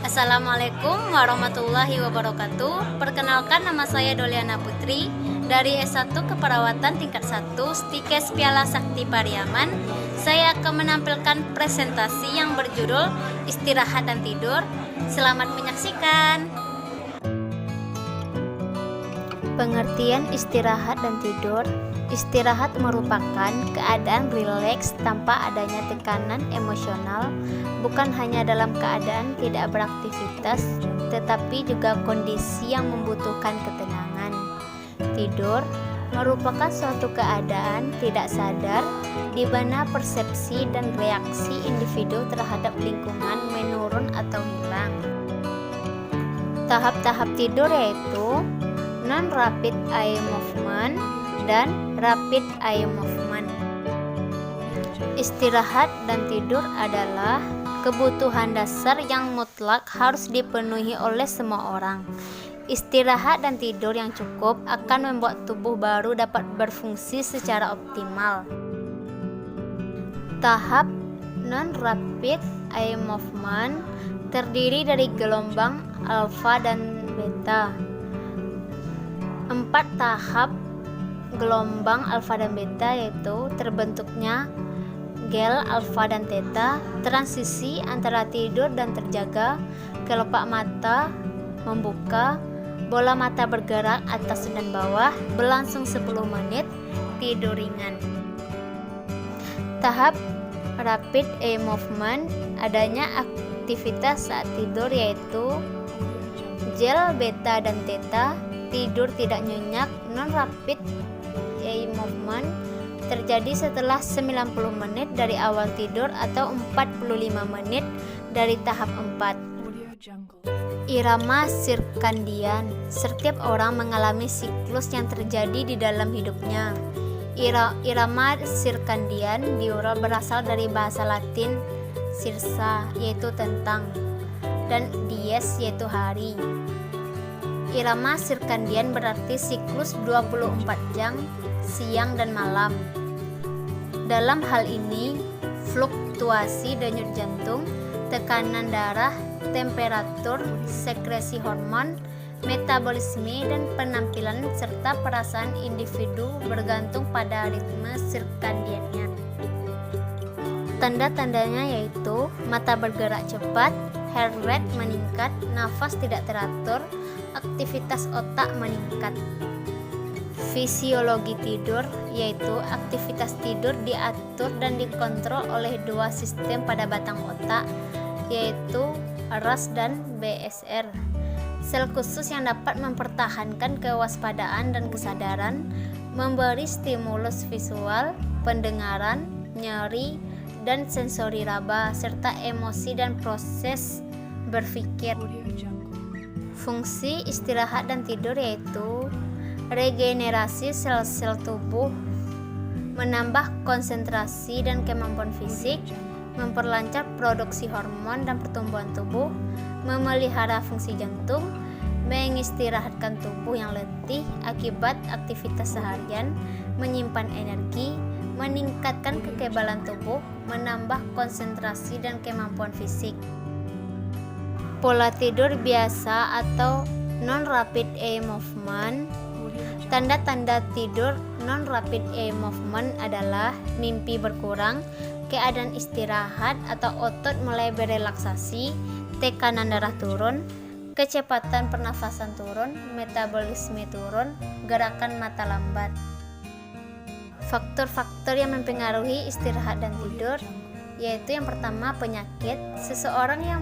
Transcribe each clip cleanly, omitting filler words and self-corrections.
Assalamualaikum warahmatullahi wabarakatuh. Perkenalkan, nama saya Doliana Putri dari S1 Keperawatan tingkat 1 Stikes Piala Sakti Pariaman. Saya akan menampilkan presentasi yang berjudul Istirahat dan Tidur. Selamat menyaksikan. Pengertian istirahat dan tidur. Istirahat merupakan keadaan rileks tanpa adanya tekanan emosional, bukan hanya dalam keadaan tidak beraktivitas, tetapi juga kondisi yang membutuhkan ketenangan. Tidur merupakan suatu keadaan tidak sadar di mana persepsi dan reaksi individu terhadap lingkungan menurun atau hilang. Tahap-tahap tidur yaitu non-rapid eye movement dan rapid eye movement. Istirahat dan tidur adalah kebutuhan dasar yang mutlak harus dipenuhi oleh semua orang. Istirahat dan tidur yang cukup akan membuat tubuh baru dapat berfungsi secara optimal. Tahap non-rapid eye movement terdiri dari gelombang alfa dan beta. 4 tahap gelombang alfa dan beta yaitu terbentuknya gel alfa dan theta, transisi antara tidur dan terjaga, kelopak mata membuka, bola mata bergerak atas dan bawah, berlangsung 10 menit, tidur ringan. Tahap rapid eye movement, adanya aktivitas saat tidur yaitu gel beta dan theta, tidur tidak nyenyak. Non-rapid eye movement terjadi setelah 90 menit dari awal tidur atau 45 menit dari tahap 4. Irama sirkadian. Setiap orang mengalami siklus yang terjadi di dalam hidupnya. Irama sirkadian diurut berasal dari bahasa Latin sirsa yaitu tentang dan dies yaitu hari. Irama sirkadian berarti siklus 24 jam siang dan malam. Dalam hal ini, fluktuasi denyut jantung, tekanan darah, temperatur, sekresi hormon, metabolisme dan penampilan serta perasaan individu bergantung pada ritme sirkadiannya. Tanda-tandanya yaitu mata bergerak cepat, heart rate meningkat, nafas tidak teratur, aktivitas otak meningkat. Fisiologi tidur yaitu aktivitas tidur diatur dan dikontrol oleh dua sistem pada batang otak yaitu RAS dan BSR. Sel khusus yang dapat mempertahankan kewaspadaan dan kesadaran, memberi stimulus visual, pendengaran, nyeri, dan sensori raba, serta emosi dan proses berpikir. Fungsi istirahat dan tidur yaitu regenerasi sel-sel tubuh, menambah konsentrasi dan kemampuan fisik, memperlancar produksi hormon dan pertumbuhan tubuh, memelihara fungsi jantung, mengistirahatkan tubuh yang letih akibat aktivitas seharian, menyimpan energi, meningkatkan kekebalan tubuh, menambah konsentrasi dan kemampuan fisik. Pola tidur biasa atau non-rapid eye movement. Tanda-tanda tidur non-rapid eye movement adalah mimpi berkurang, keadaan istirahat atau otot mulai berelaksasi, tekanan darah turun, kecepatan pernafasan turun, metabolisme turun, gerakan mata lambat. Faktor-faktor yang mempengaruhi istirahat dan tidur yaitu yang pertama penyakit. Seseorang yang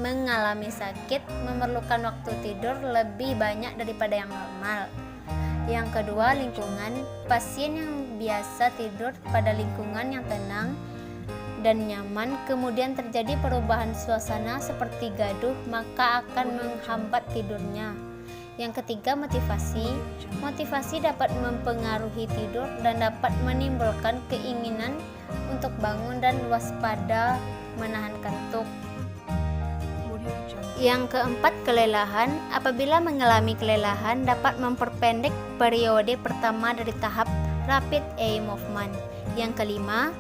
mengalami sakit memerlukan waktu tidur lebih banyak daripada yang normal. Yang kedua, lingkungan. Pasien yang biasa tidur pada lingkungan yang tenang dan nyaman, kemudian terjadi perubahan suasana seperti gaduh, maka akan menghambat tidurnya. Yang ketiga, motivasi. Motivasi dapat mempengaruhi tidur dan dapat menimbulkan keinginan untuk bangun dan waspada menahan kantuk. Yang keempat, kelelahan. Apabila mengalami kelelahan dapat memperpendek periode pertama dari tahap rapid eye movement. Yang kelima,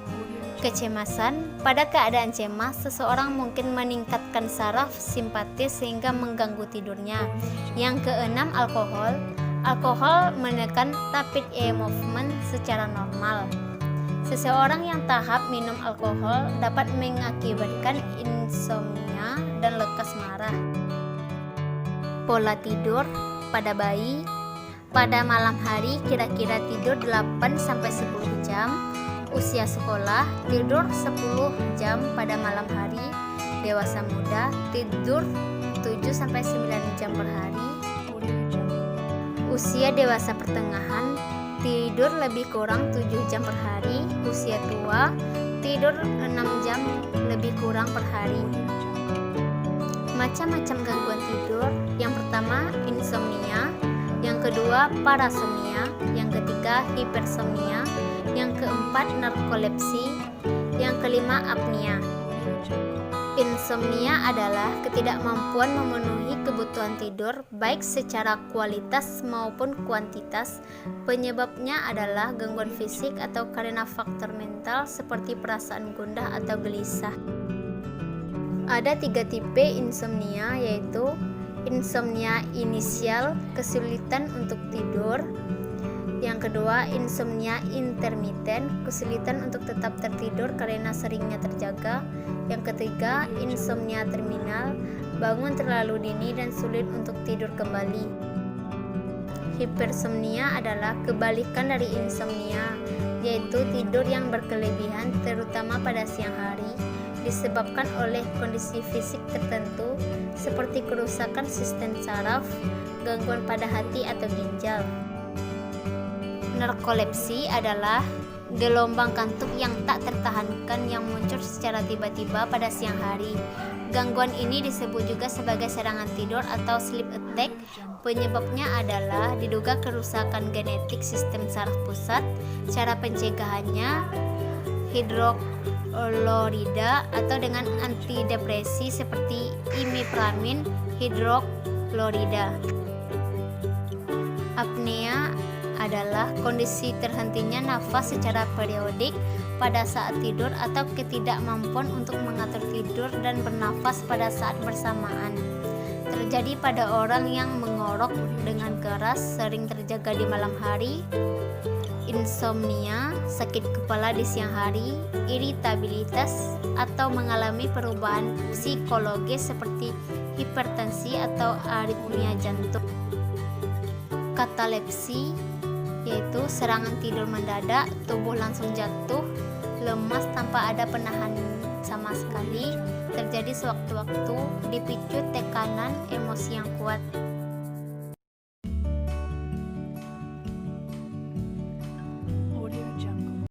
kecemasan. Pada keadaan cemas, seseorang mungkin meningkatkan saraf simpatis sehingga mengganggu tidurnya. Yang keenam, alkohol. Alkohol menekan rapid eye movement secara normal. Seseorang yang tahap minum alkohol dapat mengakibatkan insomnia dan lekas marah. Pola tidur pada bayi. Pada malam hari kira-kira tidur 8-10 jam. Usia sekolah tidur 10 jam pada malam hari. Dewasa muda tidur 7-9 jam per hari. Usia dewasa pertengahan tidur lebih kurang 7 jam per hari. Usia tua tidur 6 jam lebih kurang per hari. Macam-macam gangguan tidur. Yang pertama, insomnia. Yang kedua, parasomnia. Yang ketiga, hipersomnia. Yang keempat, narkolepsi. Yang kelima, apnia. Insomnia adalah ketidakmampuan memenuhi kebutuhan tidur baik secara kualitas maupun kuantitas. Penyebabnya adalah gangguan fisik atau karena faktor mental seperti perasaan gundah atau gelisah. Ada 3 tipe insomnia, yaitu insomnia inisial, kesulitan untuk tidur. Yang kedua, insomnia intermiten, kesulitan untuk tetap tertidur karena seringnya terjaga. Yang ketiga, insomnia terminal, bangun terlalu dini dan sulit untuk tidur kembali. Hipersomnia adalah kebalikan dari insomnia, yaitu tidur yang berkelebihan terutama pada siang hari, disebabkan oleh kondisi fisik tertentu seperti kerusakan sistem saraf, gangguan pada hati atau ginjal. Narkolepsi adalah gelombang kantuk yang tak tertahankan yang muncul secara tiba-tiba pada siang hari. Gangguan ini disebut juga sebagai serangan tidur atau sleep attack. Penyebabnya adalah diduga kerusakan genetik sistem saraf pusat. Cara pencegahannya hidroklorida atau dengan antidepresi seperti imipramine hidroklorida. Apnea adalah kondisi terhentinya nafas secara periodik pada saat tidur atau ketidakmampuan untuk mengatur tidur dan bernafas pada saat bersamaan. Terjadi pada orang yang mengorok dengan keras, sering terjaga di malam hari. Insomnia, sakit kepala di siang hari, iritabilitas, atau mengalami perubahan psikologis seperti hipertensi atau aritmia jantung. Katalepsi, yaitu serangan tidur mendadak, tubuh langsung jatuh, lemas tanpa ada penahan sama sekali, terjadi sewaktu-waktu, dipicu tekanan emosi yang kuat.